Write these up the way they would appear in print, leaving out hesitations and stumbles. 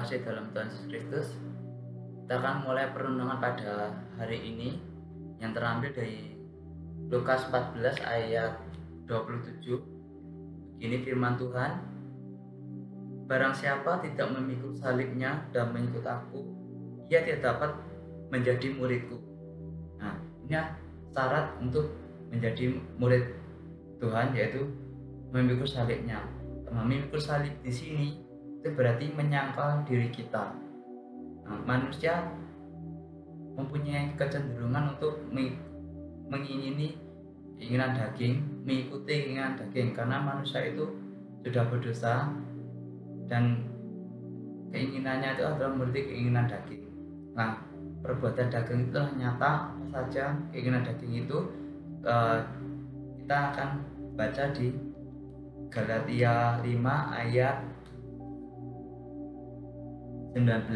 kasih dalam Tuhan Yesus Kristus, kita akan mulai perenungan pada hari ini yang terambil dari Lukas 14 ayat 27. Begini firman Tuhan, barang siapa tidak memikul salibnya dan mengikut aku, ia tidak dapat menjadi muridku. Nah, ini syarat untuk menjadi murid Tuhan, yaitu memikul salibnya. Memikul salib di sini itu berarti menyangkal diri kita. Nah, manusia mempunyai kecenderungan untuk mengingini keinginan daging, mengikuti keinginan daging, karena manusia itu sudah berdosa dan keinginannya itu adalah menuruti keinginan daging. Nah, perbuatan daging itu nyata apa saja keinginan daging itu. Kita akan baca di Galatia 5 ayat 19.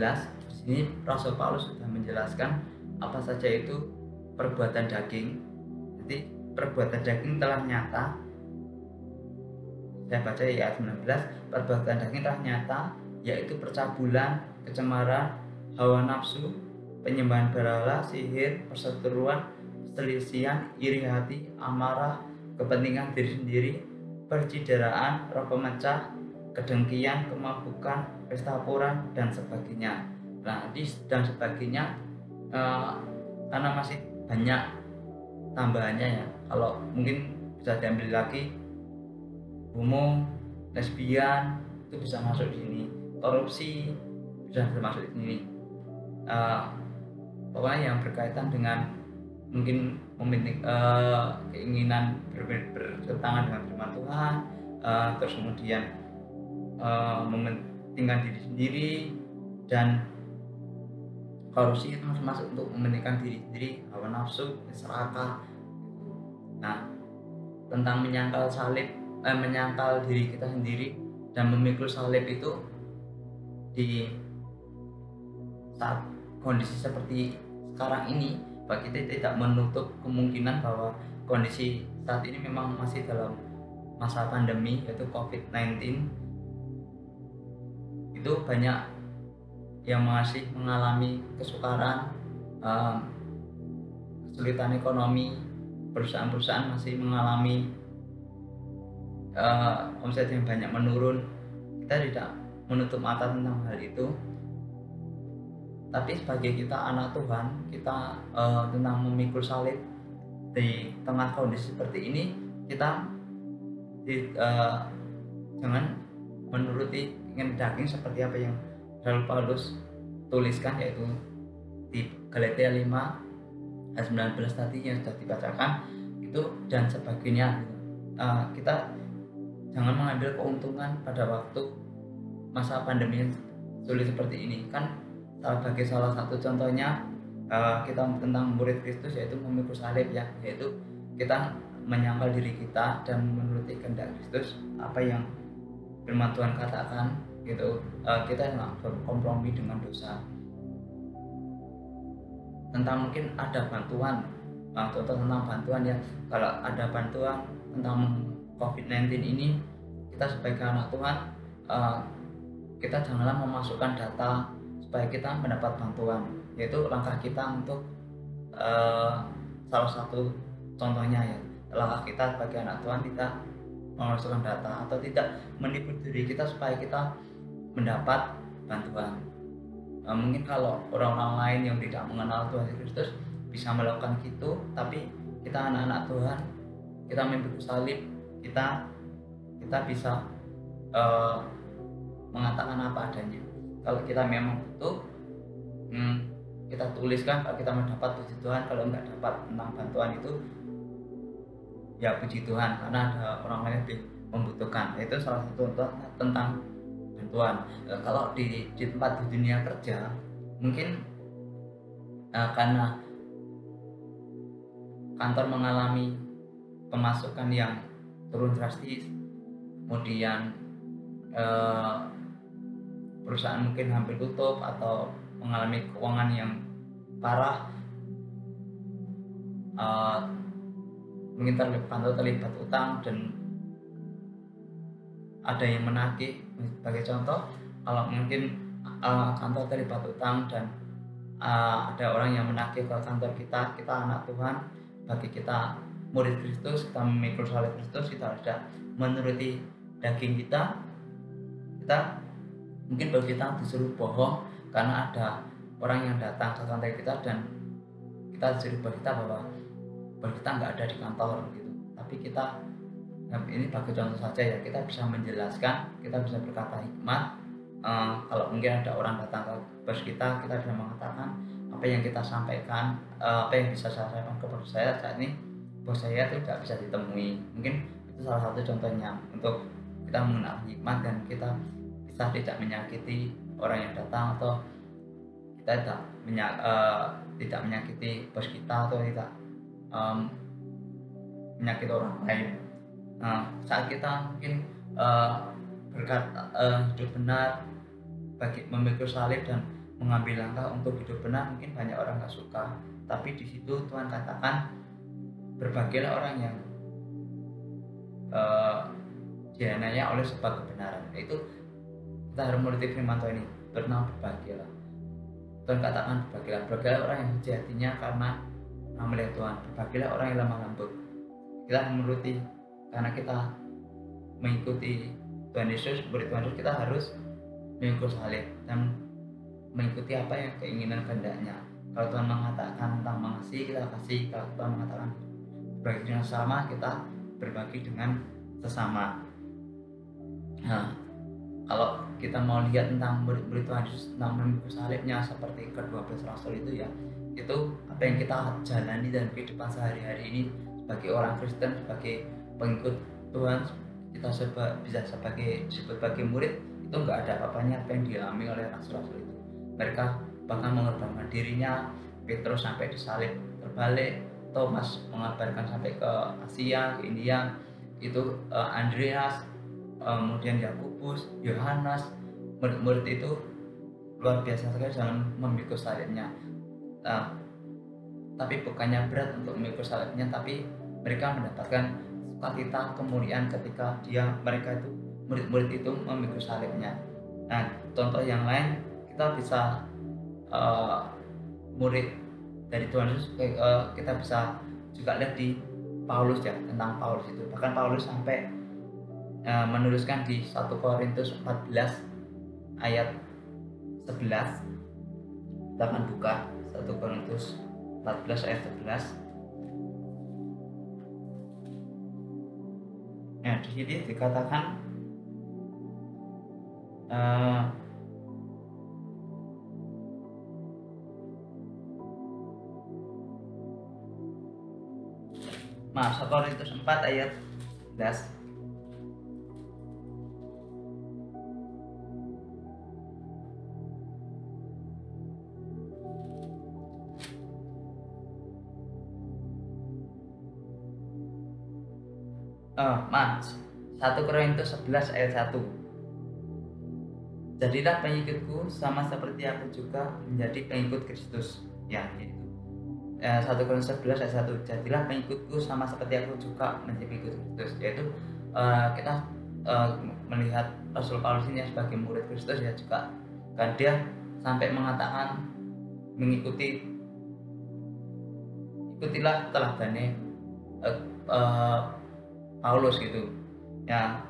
Di sini Rasul Paulus sudah menjelaskan apa saja itu perbuatan daging. Jadi perbuatan daging telah nyata. Saya baca di ayat 19, perbuatan daging telah nyata, yaitu percabulan, kecemaran, hawa nafsu, penyembahan berhala, sihir, perseteruan, perselisihan, iri hati, amarah, kepentingan diri sendiri, percideraan, roh pemecah, kedengkian, kemabukan, pesta pora, dan sebagainya. Nah, dan sebagainya karena masih banyak tambahannya ya. Kalau mungkin bisa diambil lagi, homo, lesbian itu bisa masuk di sini, korupsi bisa termasuk di sini. Pokoknya yang berkaitan dengan mungkin keinginan bertentangan dengan firman Tuhan, terus kemudian mementingkan diri sendiri, dan korupsi itu masuk untuk mementingkan diri sendiri, hawa nafsu, serakah. Nah, tentang menyangkal salib, menyangkal diri kita sendiri dan memikul salib itu di saat kondisi seperti sekarang ini, bagi kita tidak menutup kemungkinan bahwa kondisi saat ini memang masih dalam masa pandemi, yaitu COVID-19. Itu banyak yang masih mengalami kesukaran, kesulitan ekonomi, perusahaan-perusahaan masih mengalami omset yang banyak menurun. Kita tidak menutup mata tentang hal itu, tapi sebagai kita anak Tuhan, kita tentang memikul salib di tengah kondisi seperti ini, kita jangan menuruti ingin daging seperti apa yang Rasul Paulus tuliskan, yaitu di Galatia 5 ayat 19 tadi yang sudah dibacakan itu dan sebagainya. Kita jangan mengambil keuntungan pada waktu masa pandemi yang sulit seperti ini. Kan sebagai salah satu contohnya kita tentang murid Kristus, yaitu memikul salib ya, yaitu kita menyangkal diri kita dan menuruti kehendak Kristus, apa yang firman Tuhan katakan gitu. Kita tidak berkompromi dengan dosa. Tentang mungkin ada bantuan, contoh tentang bantuan ya, kalau ada bantuan tentang COVID-19 ini, kita sebagai anak Tuhan, kita janganlah memasukkan data supaya kita mendapat bantuan, yaitu langkah kita untuk salah satu contohnya ya, langkah kita sebagai anak Tuhan tidak memasukkan data atau tidak menipu diri kita supaya kita mendapat bantuan. Mungkin kalau orang-orang lain yang tidak mengenal Tuhan Yesus Kristus bisa melakukan gitu, tapi kita anak-anak Tuhan, kita memikul salib, kita bisa mengatakan apa adanya. Kalau kita memang butuh, kita tuliskan. Kalau kita mendapat, puji Tuhan. Kalau nggak dapat tentang bantuan itu, ya puji Tuhan, karena ada orang lain lebih membutuhkan. Itu salah satu contoh tentang bantuan. Kalau di tempat di dunia kerja, mungkin karena kantor mengalami pemasukan yang turun drastis, kemudian perusahaan mungkin hampir tutup atau mengalami keuangan yang parah, mungkin kantor terlibat utang dan ada yang menagih. Sebagai contoh, kalau mungkin kantor terlibat utang dan ada orang yang menagih ke kantor kita anak Tuhan, bagi kita murid Kristus, kita memikul salib Kristus, kita tidak menuruti daging kita mungkin bagi kita disuruh bohong karena ada orang yang datang ke kantor kita dan kita disuruh berita bahwa kita nggak ada di kantor gitu. Tapi kita ini bagi contoh saja ya, kita bisa menjelaskan, kita bisa berkata hikmat. Kalau mungkin ada orang datang ke bos kita bisa mengatakan apa yang kita sampaikan, apa yang bisa saya sampaikan ke bos saya saat ini, bos saya tidak bisa ditemui. Mungkin itu salah satu contohnya untuk kita menggunakan hikmat dan kita bisa tidak menyakiti orang yang datang, atau kita tidak menyakiti bos kita, atau tidak menyakiti orang lain. Saat kita mungkin berkata hidup benar, bagi memikul salib dan mengambil langkah untuk hidup benar, mungkin banyak orang gak suka, tapi di situ Tuhan katakan berbahagialah orang yang dianiaya oleh sebab kebenaran. Itu kita harus menuruti firman Tuhan ini, bernama berbahagialah. Tuhan katakan berbahagialah orang yang suci hatinya karena melihat Tuhan, berbahagialah orang yang lemah lembut. Kita menuruti, karena kita mengikuti Tuhan Yesus, murid Tuhan Yesus, kita harus mengikut salib dan mengikuti apa yang keinginan kehendaknya. Kalau Tuhan mengatakan tentang mengasihi, kita kasih. Kalau Tuhan mengatakan berbagi dengan sesama, kita berbagi dengan sesama. Kalau kita mau lihat tentang murid-murid Tuhan Yesus, tentang mengikut salibnya seperti ke-12 rasul itu ya, itu apa yang kita jalani dan kehidupan sehari-hari ini sebagai orang Kristen, sebagai pengikut Tuhan, kita bisa disebut sebagai murid. Itu nggak ada apa-apanya apa yang dialami oleh rasul-rasul itu. Mereka bahkan mengorbankan dirinya. Petrus sampai disalib terbalik, Thomas mengabarkan sampai ke Asia, ke India, itu Andreas, kemudian Yakobus, Yohanes, murid-murid itu luar biasa sekali dalam memikul salibnya. Tapi bukannya berat untuk memikul salibnya, tapi mereka mendapatkan sukacita, kemuliaan ketika mereka itu murid-murid itu memikul salibnya. Nah, contoh yang lain kita bisa murid dari Tuhan Yesus, kita bisa juga lihat di Paulus ya, tentang Paulus itu. Bahkan Paulus sampai menuliskan di 1 Korintus 14 ayat 11. Kita akan buka 1 Korintus 14 ayat 11. Nah, di sini dikatakan maaf, 1 Korintus 4 ayat 11. Maaf, 1 Korintus 11 ayat 1. Jadilah pengikutku sama seperti aku juga menjadi pengikut Kristus. Ya, itu 1 Korintus 11 ayat 1. Jadilah pengikutku sama seperti aku juga menjadi pengikut Kristus. Yaitu kita melihat Rasul Paulus ini sebagai murid Kristus ya juga, kan dia sampai mengatakan ikutilah teladannya Paulus gitu. Ya,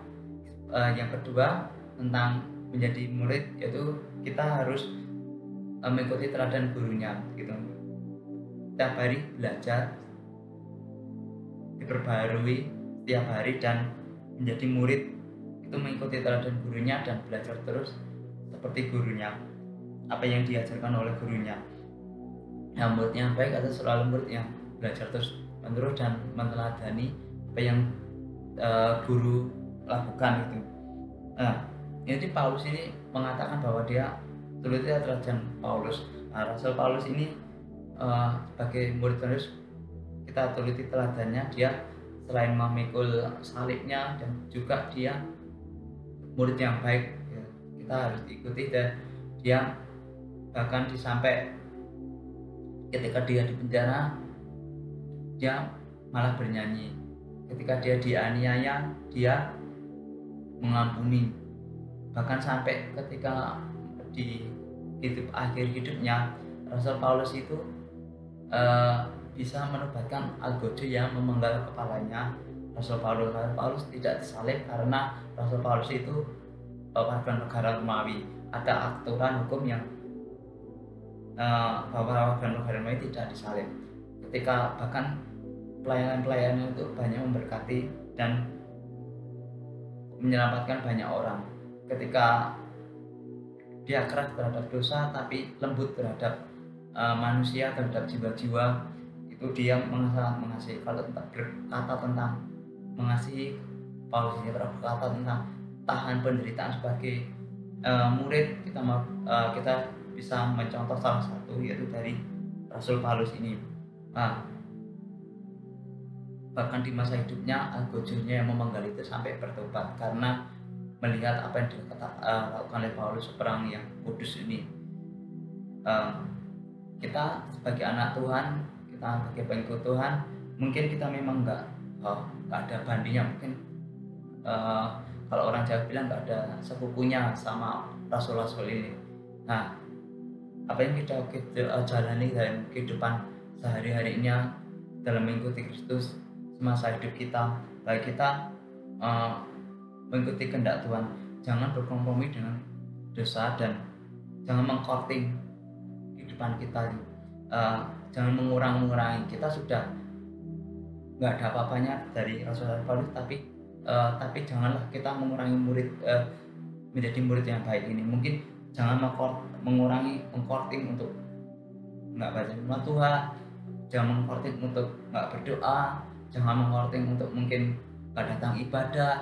yang kedua tentang menjadi murid, yaitu kita harus mengikuti teladan gurunya gitu. Setiap hari belajar, diperbarui setiap hari, dan menjadi murid itu mengikuti teladan gurunya dan belajar terus seperti gurunya, apa yang diajarkan oleh gurunya. Yang murid yang baik adalah selalu murid yang belajar terus menerus dan meneladani apa yang guru lakukan gitu. Jadi Paulus ini mengatakan bahwa dia turuti teladan Paulus. Rasul Paulus ini sebagai murid Yesus, kita turuti teladannya. Dia selain memikul salibnya dan juga dia murid yang baik ya, kita harus diikuti. Dan dia bahkan sampai ketika dia di penjara, dia malah bernyanyi. Ketika dia dianiaya, dia mengampuni. Bahkan sampai ketika di hidup akhir hidupnya, Rasul Paulus itu bisa menobatkan algojo yang memenggal kepalanya Rasul Paulus tidak disalib karena Rasul Paulus itu warga negara Romawi. Ada aturan hukum yang bahwa warga negara Romawi tidak disalib. Ketika bahkan pelayanan itu banyak memberkati dan menyelamatkan banyak orang. Ketika dia keras terhadap dosa tapi lembut terhadap manusia, terhadap jiwa-jiwa, itu dia sangat mengasihi. Kalau berkata tentang mengasihi, Paulus ini berkata tentang tahan penderitaan sebagai murid. Kita bisa mencontoh salah satu, yaitu dari Rasul Paulus ini. Bahkan di masa hidupnya algojonya yang memenggal itu sampai bertobat karena melihat apa yang dilakukan oleh Paulus, perang yang kudus ini. Kita sebagai anak Tuhan, kita sebagai pengikut Tuhan, mungkin kita memang nggak ada bandingnya. Mungkin kalau orang Jawa bilang nggak ada sepupunya sama rasul-rasul ini. Nah, apa yang kita jalani dalam kehidupan sehari-harinya dalam mengikuti Kristus semasa hidup kita, baik kita mengikuti kehendak Tuhan, jangan berkompromi dengan dosa dan jangan mengkorting kehidupan kita. Jangan mengurangi. Kita sudah nggak ada apa-apanya dari Rasul Paulus, tapi janganlah kita mengurangi menjadi murid yang baik ini. Mungkin jangan mengkorting untuk nggak baca firman Tuhan, jangan mengkorting untuk nggak berdoa, jangan mengkorting untuk mungkin nggak datang ibadah,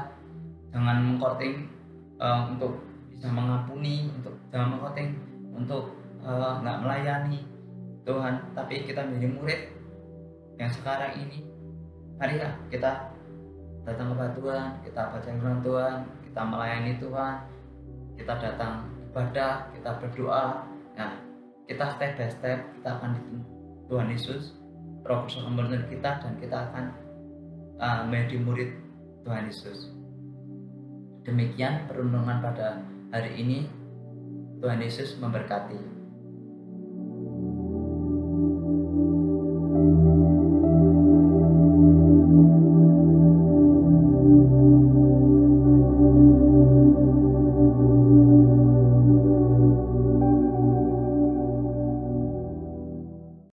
jangan mengkorting untuk bisa mengampuni, jangan mengkorting untuk nggak melayani Tuhan. Tapi kita menjadi murid yang sekarang ini, mari ya kita datang kepada Tuhan, kita baca firman Tuhan, kita melayani Tuhan, kita datang ibadah, kita berdoa. Nah, kita step by step kita akan dituntun Tuhan Yesus, Roh Kudus akan menuntun kita, dan kita akan menjadi murid Tuhan Yesus. Demikian perundungan pada hari ini. Tuhan Yesus memberkati.